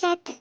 साथ।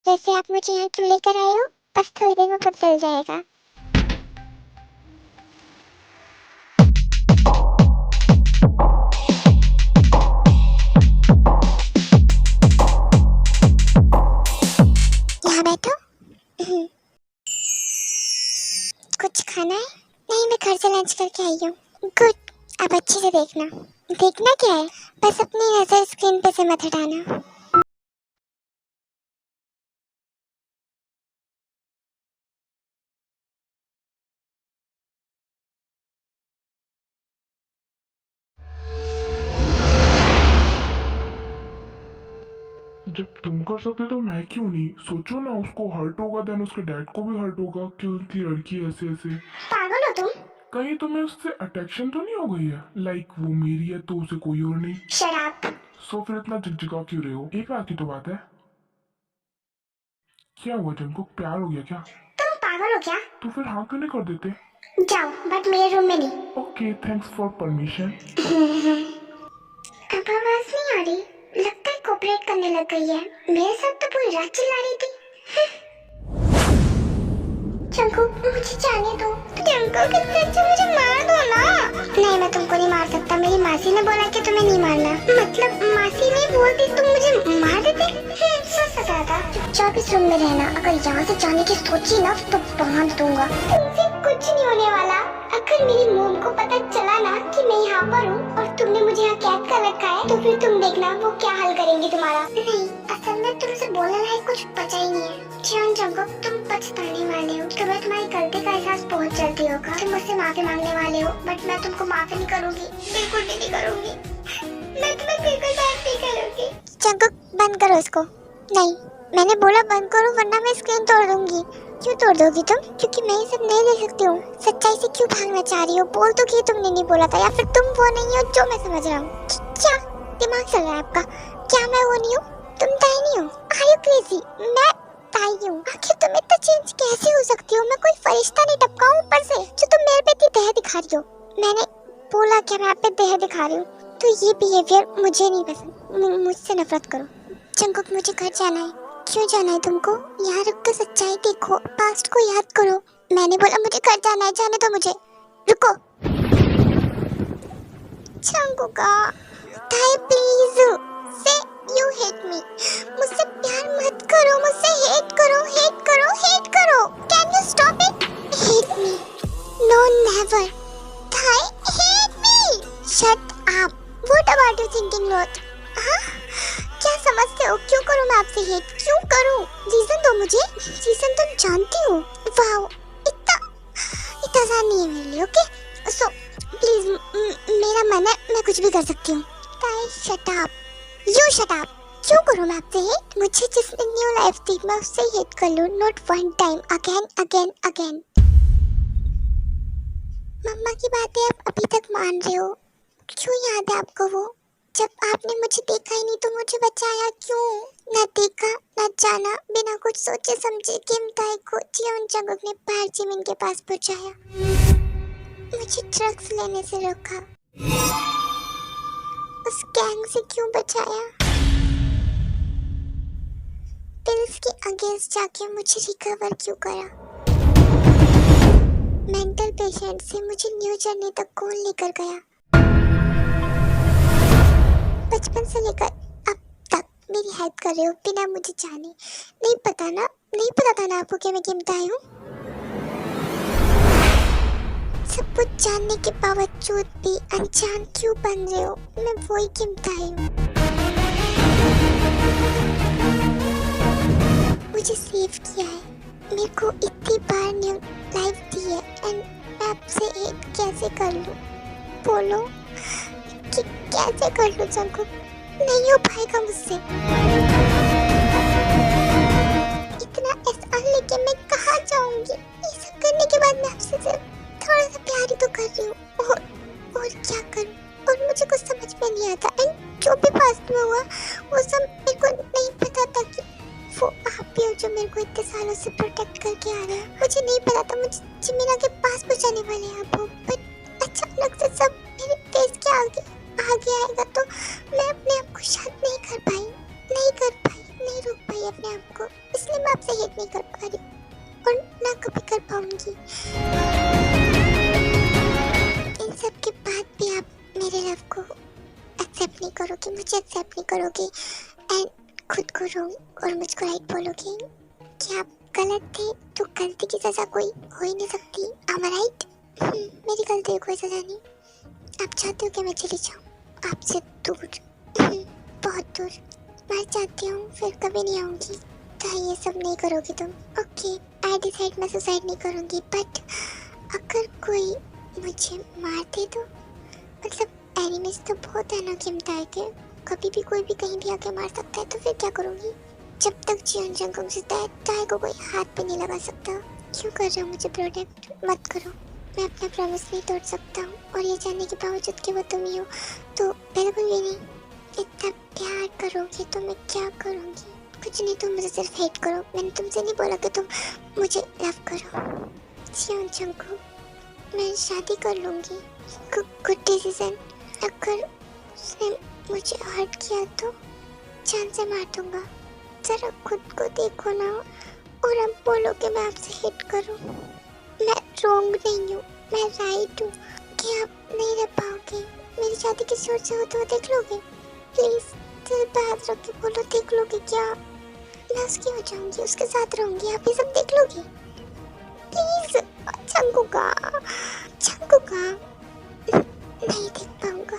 वैसे आप मुझे यहाँ क्यों लेकर आए हो? बस थोड़ी देर में पता चल जाएगा। यहाँ बैठो। कुछ खाना है? नहीं, मैं घर से लंच करके आई हूँ। गुड। अब अच्छे से देखना। देखना क्या है? बस अपनी नजर स्क्रीन पे से मत हटाना। जब तुम कर सकते तो मैं क्यों नहीं? सोचो ना, उसको हर्ट होगा, देन उसके डैड को भी हर्ट होगा कि उनकी लड़की ऐसे ऐसे। पागल हो तुम? कहीं तुम्हें उससे अट्रैक्शन तो नहीं हो गई है? लाइक वो मेरी है तो उसे कोई और नहीं। शराब। सो फिर इतना झिकझिका क्यों रहे हो? एक रात की तो बात है। क्या हुआ तुमको? प्यार हो गया क्या? तुम पागल हो क्या? तो फिर हाँ क्यों नहीं कर देते? जाओ, बट मेरे रूम में नहीं। Okay, thanks for permission. अब आवाज नहीं आ रही। लगता है कोऑपरेट करने लग गई है। मेरे साथ तो पूरी रात चिल्ला रही थी। चंकू, मुझे जाने दो। चंकू, कितने अच्छे, मुझे मार दो ना। नहीं, मैं तुमको नहीं मार सकता। मेरी मासी ने बोला कि तुम्हें नहीं मारना। मतलब मासी नहीं बोलती तुम मुझे मार देते। सजा था। चुपचाप इस रूम में रहना। अगर यहाँ से जाने की सोची ना तो बांध दूंगा। तुमसे कुछ नहीं होने वाला। अगर मेरी मोम को पता चला ना कि मैं यहाँ पर हूँ और तुमने मुझे यहाँ कैद कर रखा है तो फिर तुम देखना वो क्या हाल करेंगे तुम्हारा। नहीं, असल में तुमसे बोलने लायक कुछ बचा ही नहीं है। जीवन जंगो, तुम पछताने वाले हो। तुम्हें तुम्हारी गलती का एहसास बहुत जल्दी होगा। तुम मुझसे माफी मांगने वाले हो, बट मैं तुमको माफी नहीं करूँगी। बिल्कुल भी नहीं करूँगी। मैं तुम्हें बिल्कुल माफ नहीं करूँगी। जंगो, बंद करो इसको। नहीं, मैंने बोला बंद करो वरना मैं स्क्रीन तोड़ दूंगी। क्यों तोड़ दोगी तुम? क्योंकि मैं ये सब नहीं देख सकती हूँ। सच्चाई से क्यों भागना चाह रही हो? बोल तो कि तुमने नहीं बोला था, या फिर तुम वो नहीं हो जो मैं समझ रहा हूँ। क्या दिमाग चल रहा है आपका? क्या मैं वो नहीं हूँ? तुम ताई नहीं हो? Are you crazy? मैं ताई हूँ। आखिर तुम इतना चेंज कैसे हो सकती हो? मैं कोई फरिश्ता नहीं टपका हूँ ऊपर से जो तुम मेरे पे इतनी दया दिखा रही हो। मैंने बोला क्या मैं आप पे दया दिखा रही हूँ? तो ये बिहेवियर मुझे नहीं पसंद। मुझसे नफरत करो। जंगुक, मुझे घर जाना है। क्यों जाना है तुमको? यहाँ रुक कर सच्चाई देखो, पास्ट को याद करो। मैंने बोला मुझे घर जाना है, जाने दो मुझे। रुको। जंगुका, ताई प्लीज से यू हेट मी। मुझसे प्यार मत करो, मुझसे हेट करो, हेट करो, हेट करो। Can you stop it? Hate me? No, never. ताई, hate me. Shut up. What about you thinking not? हाँ, क्या समझते हो? क्यों करूं मैं आपसे हेट? क्यों करूं? रीजन दो मुझे। रीजन तुम जानती हो। वाओ, इतना आसान नहीं है मेरे लिए। ओके, सो प्लीज, मेरा मन है, मैं कुछ भी कर सकती हूँ। ताई, shut up. You shut up. क्यों करूं मैं आपसे हेट? मुझे जिसने न्यू लाइफ दी मैं उससे हेट कर लूं, not one time, again again again. मम्मा की बातें आप अभी तक मान रहे हो? क्यों याद है आपको वो? जब आपने मुझे देखा ही नहीं तो मुझे बचाया क्यों? ना देखा ना जाना, बिना कुछ सोचे समझे किमताई को जीवन जंगुक ने पार जिमिन के पास पहुंचाया। मुझे ड्रग्स लेने से रोका। उस गैंग से क्यों बचाया? पिल्स के अगेंस्ट जाके मुझे रिकवर क्यों करा? मेंटल पेशेंट से मुझे न्यू जर्नी तक कौन लेकर गया? बचपन से लेकर अब तक मेरी हेल्प कर रहे हो बिना मुझे जाने। नहीं पता ना, नहीं पता था ना आपको कि मैं किमताई हूँ? सब कुछ जानने के बावजूद भी अनजान क्यों बन रहे हो? मैं वही किमताई हूँ। मुझे सेव किया है, मेरे को इतनी बार न्यू लाइफ दी है, एंड मैं आपसे हेट कैसे कर लूँ? बोलो कि कैसे कर लूँ? जंगुक, नहीं हो पाएगा मुझसे। इतना एहसान लेके मैं कहाँ जाऊंगी? ये सब करने के बाद मैं आपसे सिर्फ थोड़ा सा प्यार ही तो कर रही हूँ, और क्या करूँ? और मुझे कुछ समझ में नहीं आता, एंड जो भी पास्ट में हुआ वो सब मेरे को नहीं पता था कि वो आप भी हो जो मेरे को इतने सालों से प्रोटेक्ट करके आ रहे हैं। मुझे नहीं पता था मुझे जिमिना के पास पहुंचाने वाले हैं आप, बट अचानक से सब मेरे फेस के आगे आएगा तो मैं अपने आप को शांत नहीं कर पाई, नहीं रोक पाई अपने आप को, इसलिए मैं आपसे हेट नहीं कर पा रही और ना कभी कर पाऊंगी। इन सब के बाद भी आप मेरे लव को एक्सेप्ट नहीं करोगे, मुझे एक्सेप्ट नहीं करोगे एंड खुद को रॉन्ग और मुझको राइट बोलोगे कि आप गलत थे तो गलती की सजा कोई हो ही नहीं सकती। am I right? मेरी गलती की कोई सजा नहीं। आप चाहते हो कि मैं चली जाऊँ आपसे दूर, बहुत दूर। मैं चाहती हूँ फिर कभी नहीं आऊँगी। तो ये सब नहीं करोगे तुम? ओके, आई डिसाइड मैं सुसाइड नहीं करूँगी, बट अगर कोई मुझे मार दे तो मतलब एनिमीज तो बहुत है ना गिमताए के, कभी भी कोई भी कहीं भी आके मार सकता है, तो फिर क्या करूँगी? जब तक जीवन जंगम से ताए को कोई हाथ पे नहीं लगा सकता। क्यों कर रहे हो मुझे प्रोटेक्ट? मत करो, मैं अपना प्रॉमिस नहीं तोड़ सकता हूँ और ये जानने के बावजूद कि वो तुम ही हो तो बिल्कुल भी नहीं। इतना प्यार करोगे तो मैं क्या करूँगी? कुछ नहीं, तुम मुझे सिर्फ हेट करो। मैंने तुमसे नहीं बोला कि तुम मुझे लव करो। जीवन जंगम, मैं शादी कर लूँगी। Good decision. अगर उसने मुझे हर्ट किया तो जान से मार दूंगा। जरा खुद को देखो ना और अब बोलो कि मैं आपसे हेट करूं। मैं रॉन्ग नहीं हूँ, मैं राइट हूँ कि आप नहीं रह पाओगे। मेरी शादी किसी और से हो तो वो देख लोगे? प्लीज दिल पे हाथ रख के बोलो, देख लोगे क्या? मैं उसकी हो जाऊंगी, उसके साथ रहूंगी, आप ये सब देख लोगे? प्लीज चंकुका नहीं देख पाऊंगा।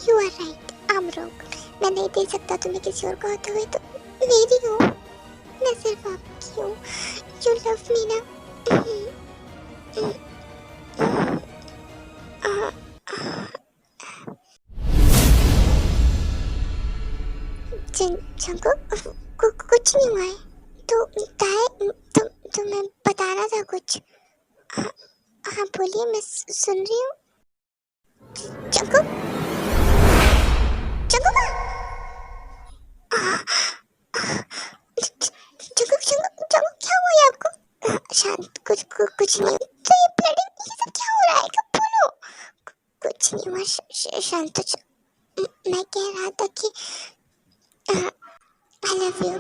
You are right, I am wrong. मैं नहीं देख सकता तुम्हें किसी और को होते हुए, तो मेरी हो, मैं सिर्फ आपकी हूँ। यू लव मी ना? कुछ नहीं हुआ है तो तुम्हें बताना था कुछ। हाँ बोलिए, मैं सुन रही हूँ। चंकू क्या हुआ है आपको? शांत, कुछ नहीं। तो ये ब्लडिंग, ये सब क्या हो रहा है? कब बोलो। कुछ नहीं हुआ, शांत हो। मैं कह रहा था कि आई लव यू।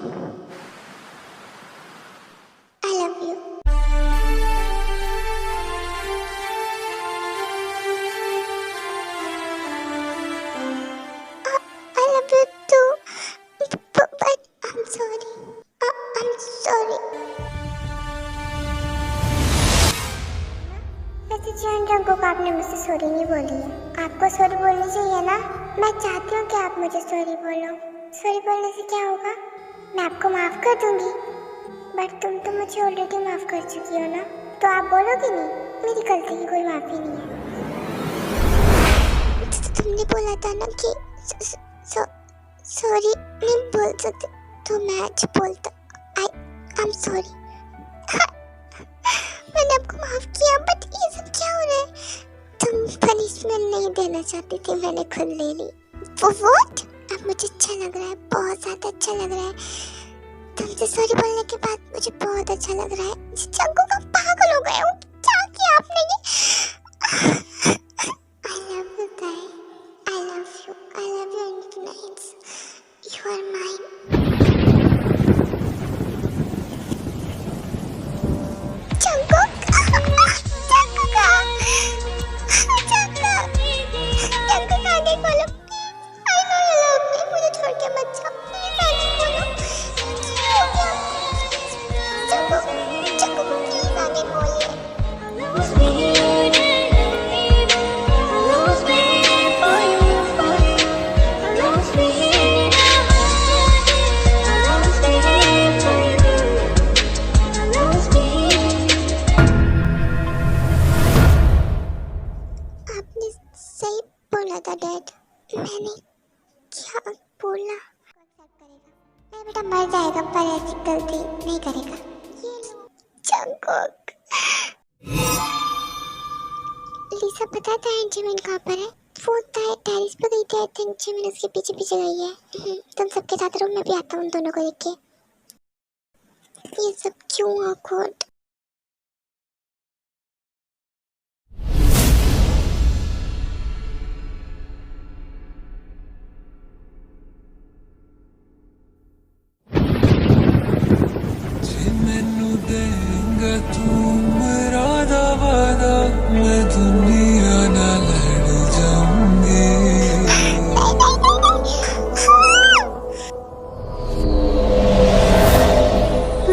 आपने मुझसे सॉरी नहीं बोली है, आपको सॉरी बोलनी चाहिए ना। मैं चाहती हूँ कि आप मुझे सॉरी बोलो। सॉरी बोलने से क्या होगा? मैं आपको माफ कर दूंगी, बट तुम तो मुझे ऑलरेडी माफ कर चुकी हो ना, तो आप बोलोगे नहीं? मेरी गलती की कोई माफी नहीं है। तुमने बोला था ना कि सॉरी नहीं बोल सकते, तो मैं आज बोलता आई एम सॉरी। मैंने आपको माफ किया, बट ये सब क्या हो रहा है? तुम पनिशमेंट नहीं देना चाहती थी, मैंने खुद ले ली। व्हाट? अब मुझे अच्छा लग रहा है, बहुत ज्यादा अच्छा लग रहा है। तुमसे सॉरी बोलने के बाद मुझे बहुत अच्छा लग रहा है। चंकू का पागल हो गया हूँ, क्या किया आपने ये? I love you guys, I love you infinite. You are mine. सही बोला था डैड, मैंने क्या बोला? मैं बेटा मर जाएगा पर ऐसी गलती नहीं करेगा। ये लो चंकुक। लिसा पता था जिमिन कहाँ पर है? वो टेरिस पे गई थी, आई थिंक जिमिन उसके पीछे पीछे गई है। तुम सबके साथ रूम में भी आता हूँ दोनों को देख के। ये सब क्यों awkward? जे मैनू देंगा तू मेरा दा वादा मैं दुनिया नाल लड़ जाऊंगी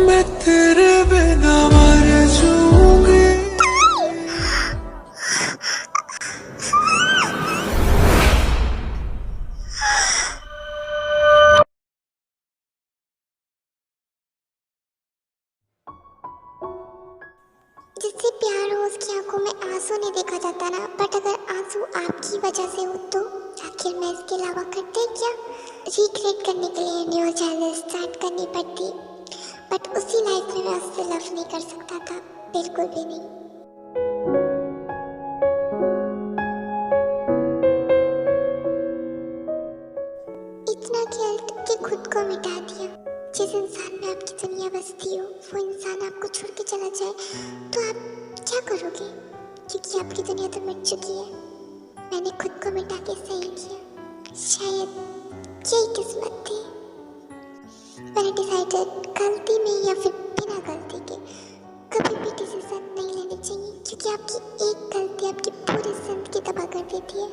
मैं तेरे बिना मर जाऊंगी जिससे प्यार हो उसकी आंखों में आंसू नहीं देखा जाता ना, बट अगर आंसू आपकी वजह से हो तो आखिर मैं इसके अलावा करते क्या? रिक्रिएट करने के लिए न्यू चैनल स्टार्ट करनी पड़ती, बट उसी लाइफ में मैं उससे लव नहीं कर सकता था, बिल्कुल भी नहीं। इतना गिल्ट कि खुद को मिटा दिया। जिस इंसान में आपकी दुनिया बसती हो वो इंसान आपको छोड़ के चला जाए तो आप क्या करोगे? क्योंकि आपकी दुनिया तो मिट चुकी है। मैंने खुद को मिटा के सही किया, शायद यही किस्मत थी। मैंने डिसाइडेड गलती में या फिर बिना गलती के कभी भी डिसीजन नहीं लेने चाहिए, क्योंकि आपकी एक गलती आपकी पूरी जिंदगी तबाह कर देती है।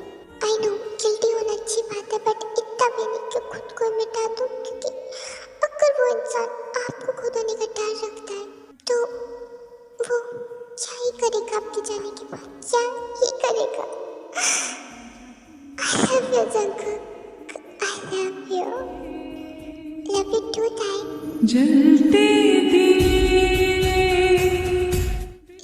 आई नो गिल्टी होना अच्छी बात है, बट इतना भी नहीं कि खुद को मिटा दो, क्योंकि अगर वो इंसान आपको खुद होने का डर रखता है तो वो क्या ही करेगा आपके जाने के बाद? क्या ही करेगा? I love you Jungkook, I love you. Love you too time. जलते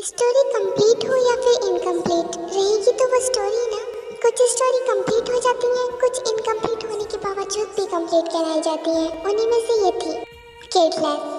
स्टोरी कंप्लीट हो या फिर इनकम्प्लीट रहेगी तो वो स्टोरी ना। कुछ स्टोरी कंप्लीट हो जाती है, कुछ इनकम्प्लीट होने के बावजूद भी कंप्लीट कराई जाती है। उन्हीं में से ये थी केटलेस।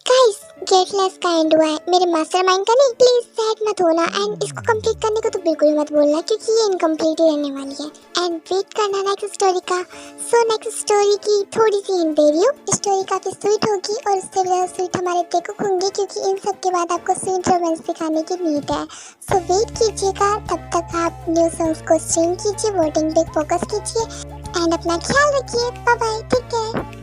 गाइस केटलेस का एंड हुआ है, मेरे मास्टरमाइंड का नहीं। प्लीज सैड मत होना एंड इसको कंप्लीट करने को तो बिल्कुल मत बोलना, क्योंकि ये इनकम्प्लीट ही रहने वाली है। एंड वेट करना नेक्स्ट स्टोरी का। सो नेक्स्ट स्टोरी की थोड़ी सी हिंट दे रही हूँ। स्टोरी काफी स्वीट होगी और उससे भी ज्यादा स्वीट हमारे देखो होंगे, क्योंकि इन सब के बाद आपको स्वीट रोमांस दिखाने की नीड है। सो वेट कीजिएगा, तब तक आप न्यू सॉन्ग्स को स्ट्रीम कीजिए, वोटिंग पे फोकस कीजिए एंड अपना ख्याल रखिए। Bye bye, take care.